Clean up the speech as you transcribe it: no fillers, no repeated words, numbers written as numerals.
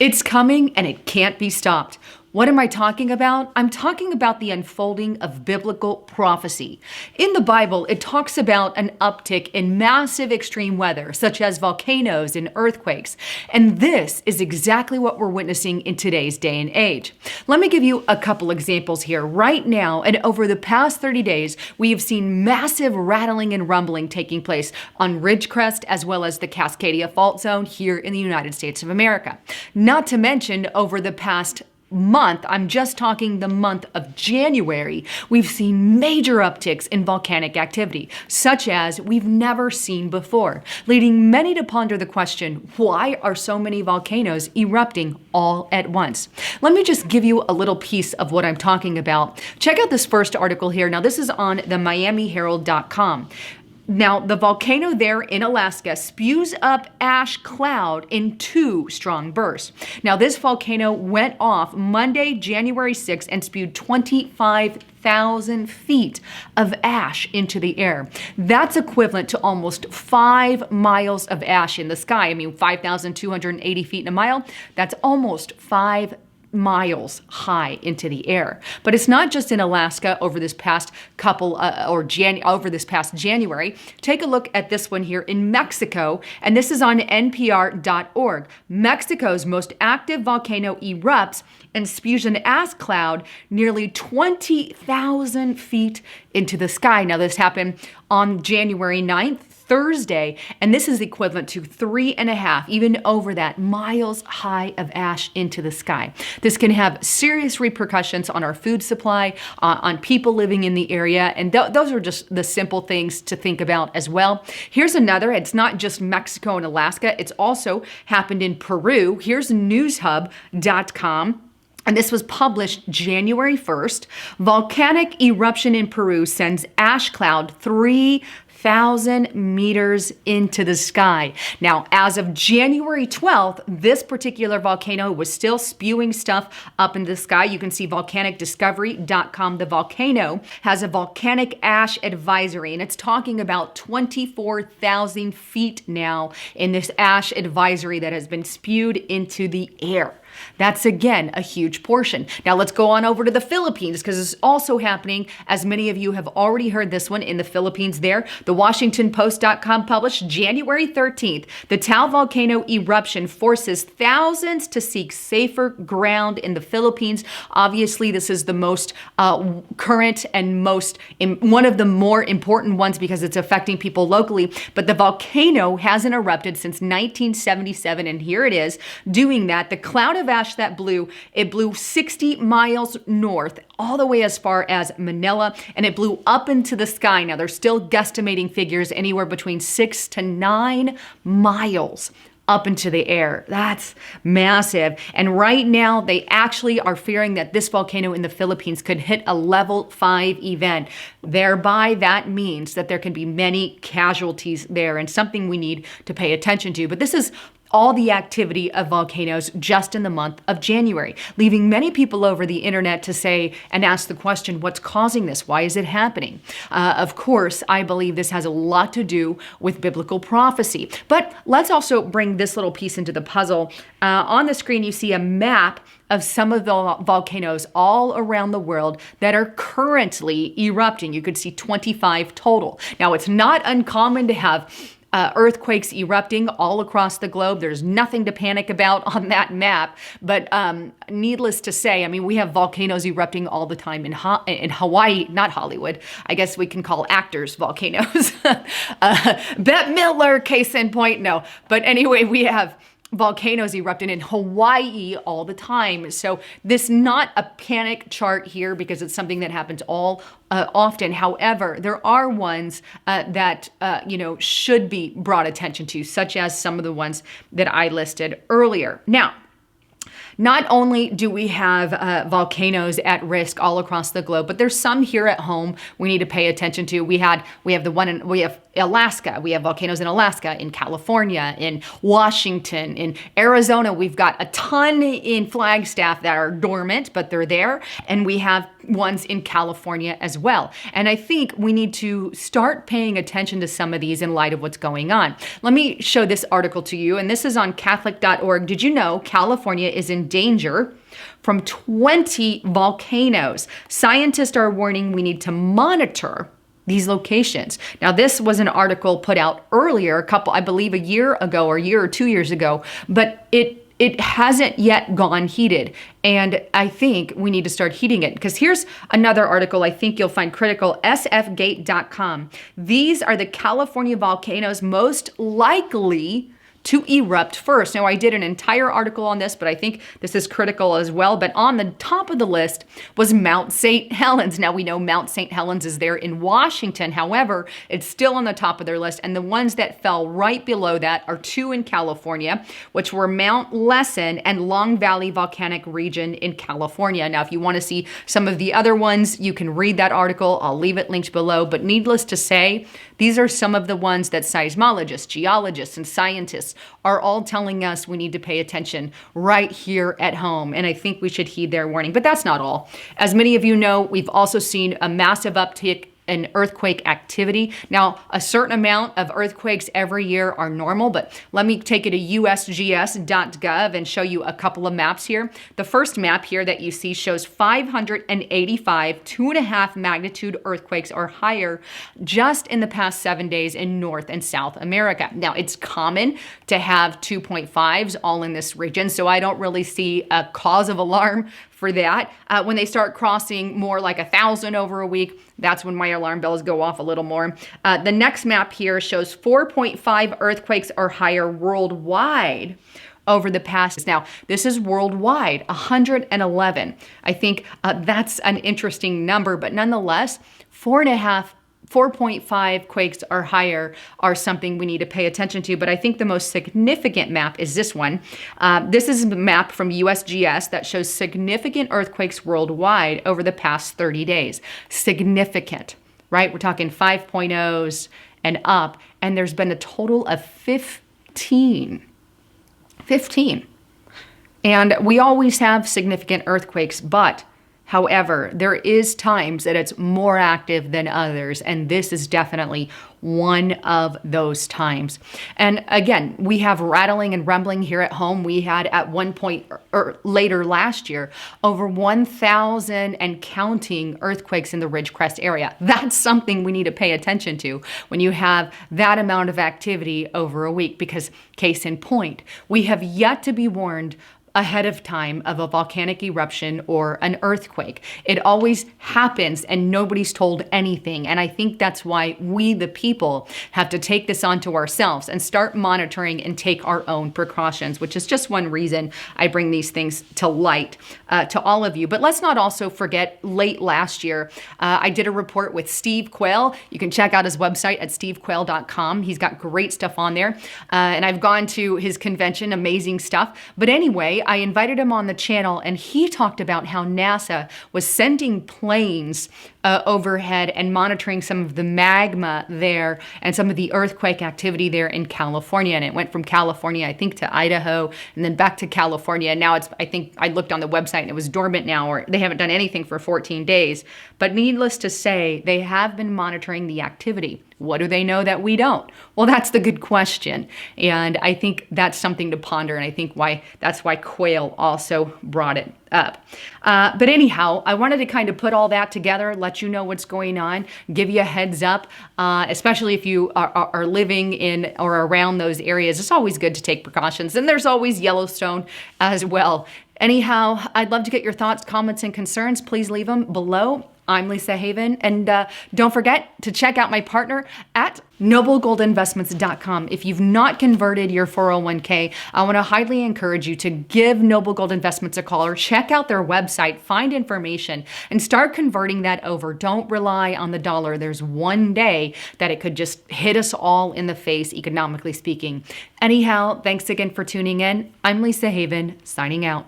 It's coming and it can't be stopped. What am I talking about? I'm talking about the unfolding of biblical prophecy. In the Bible, it talks about an uptick in massive extreme weather, such as volcanoes and earthquakes. And this is exactly what we're witnessing in today's day and age. Let me give you a couple examples here. Right now, and over the past 30 days, we have seen massive rattling and rumbling taking place on Ridgecrest as well as the Cascadia Fault Zone here in the United States of America. Not to mention, over the past month, I'm just talking the month of January, we've seen major upticks in volcanic activity, such as we've never seen before, leading many to ponder the question, why are so many volcanoes erupting all at once? Let me just give you a little piece of what I'm talking about. Check out this first article here. Now, this is on the MiamiHerald.com. Now, the volcano there in Alaska spews up ash cloud in 2 strong bursts. Now, this volcano went off Monday, January 6th, and spewed 25,000 feet of ash into the air. That's equivalent to almost 5 miles of ash in the sky. I mean, 5,280 feet in a mile, that's almost 5 miles high into the air. But it's not just in Alaska over this past over this past January. Take a look at this one here in Mexico, and this is on NPR.org. Mexico's most active volcano erupts and spews an ash cloud nearly 20,000 feet into the sky. Now, this happened on January 9th, Thursday, and this is equivalent to 3.5, even over that, miles high of ash into the sky. This can have serious repercussions on our food supply, on people living in the area, and those are just the simple things to think about as well. Here's another. It's not just Mexico and Alaska. It's also happened in Peru. Here's newshub.com. And this was published January 1st. Volcanic eruption in Peru sends ash cloud 3,000 meters into the sky. Now, as of January 12th, this particular volcano was still spewing stuff up in the sky. You can see volcanicdiscovery.com. The volcano has a volcanic ash advisory, and it's talking about 24,000 feet now in this ash advisory that has been spewed into the air. That's, again, a huge portion. Now, let's go on over to the Philippines, because it's also happening, as many of you have already heard this one, in the Philippines there. The WashingtonPost.com published January 13th, the Taal volcano eruption forces thousands to seek safer ground in the Philippines. Obviously, this is the most current and one of the more important ones because it's affecting people locally. But the volcano hasn't erupted since 1977, and here it is doing that. The cloud of ash that blew 60 miles north, all the way as far as Manila, and it blew up into the sky. Now, they're still guesstimating figures anywhere between 6 to 9 miles up into the air. That's massive. And right now, they actually are fearing that this volcano in the Philippines could hit a level 5 event. Thereby, that means that there can be many casualties there, and something we need to pay attention to. But this is all the activity of volcanoes just in the month of January, leaving many people over the internet to say and ask the question, what's causing this? Why is it happening? Of course, I believe this has a lot to do with biblical prophecy. But let's also bring this little piece into the puzzle. On the screen, you see a map of some of the volcanoes all around the world that are currently erupting. You could see 25 total. Now, it's not uncommon to have earthquakes erupting all across the globe. There's nothing to panic about on that map. But needless to say, I mean, we have volcanoes erupting all the time in Hawaii, not Hollywood. I guess we can call actors volcanoes. Bette Midler, case in point, no. But anyway, we have volcanoes erupting in Hawaii all the time. So this not a panic chart here because it's something that happens all often. However, there are ones that should be brought attention to, such as some of the ones that I listed earlier. Now, not only do we have volcanoes at risk all across the globe, but there's some here at home we need to pay attention to. We have Alaska. We have volcanoes in Alaska, in California, in Washington, in Arizona. We've got a ton in Flagstaff that are dormant, but they're there. And we have ones in California as well. And I think we need to start paying attention to some of these in light of what's going on. Let me show this article to you, and this is on Catholic.org. Did you know California is in danger from 20 volcanoes? Scientists are warning we need to monitor these locations. Now, this was an article put out earlier, I believe a year ago or a year or 2 years ago, but it hasn't yet gone heated. And I think we need to start heating it, because here's another article I think you'll find critical, SFGate.com. These are the California volcanoes most likely to erupt first. Now, I did an entire article on this, but I think this is critical as well. But on the top of the list was Mount St. Helens. Now, we know Mount St. Helens is there in Washington. However, it's still on the top of their list. And the ones that fell right below that are two in California, which were Mount Lesson and Long Valley Volcanic Region in California. Now, if you want to see some of the other ones, you can read that article. I'll leave it linked below. But needless to say, these are some of the ones that seismologists, geologists, and scientists are all telling us we need to pay attention right here at home. And I think we should heed their warning. But that's not all. As many of you know, we've also seen a massive uptick in earthquake activity. Now, a certain amount of earthquakes every year are normal, but let me take you to usgs.gov and show you a couple of maps here. The first map here that you see shows 585 2.5 magnitude earthquakes or higher just in the past 7 days in North and South America. Now, it's common to have 2.5s all in this region, so I don't really see a cause of alarm for that. When they start crossing more like 1,000 over a week, that's when my alarm bells go off a little more. The next map here shows 4.5 earthquakes or higher worldwide over the past. Now, this is worldwide, 111. I think that's an interesting number, but nonetheless, 4.5 quakes or higher are something we need to pay attention to. But I think the most significant map is this one. This is a map from USGS that shows significant earthquakes worldwide over the past 30 days. Significant, right? We're talking 5.0s and up. And there's been a total of 15. And we always have significant earthquakes, but however, there is times that it's more active than others, and this is definitely one of those times. And again, we have rattling and rumbling here at home. We had at one point or later last year over 1,000 and counting earthquakes in the Ridgecrest area. That's something we need to pay attention to when you have that amount of activity over a week, because case in point, we have yet to be warned ahead of time of a volcanic eruption or an earthquake. It always happens and nobody's told anything. And I think that's why we, the people, have to take this onto ourselves and start monitoring and take our own precautions, which is just one reason I bring these things to light to all of you. But let's not also forget, late last year, I did a report with Steve Quale. You can check out his website at stevequale.com. He's got great stuff on there. And I've gone to his convention, amazing stuff. But anyway, I invited him on the channel, and he talked about how NASA was sending planes overhead and monitoring some of the magma there and some of the earthquake activity there in California. And it went from California, I think, to Idaho, and then back to California. And now I think I looked on the website and it was dormant now, or they haven't done anything for 14 days. But needless to say, they have been monitoring the activity. What do they know that we don't? Well, that's the good question. And I think that's something to ponder. And I think that's why Quale also brought it up. But anyhow, I wanted to kind of put all that together, let you know what's going on, give you a heads up, especially if you are living in or around those areas. It's always good to take precautions. And there's always Yellowstone as well. Anyhow, I'd love to get your thoughts, comments, and concerns. Please leave them below. I'm Lisa Haven, and don't forget to check out my partner at noblegoldinvestments.com. If you've not converted your 401k, I want to highly encourage you to give Noble Gold Investments a call or check out their website, find information, and start converting that over. Don't rely on the dollar. There's one day that it could just hit us all in the face, economically speaking. Anyhow, thanks again for tuning in. I'm Lisa Haven, signing out.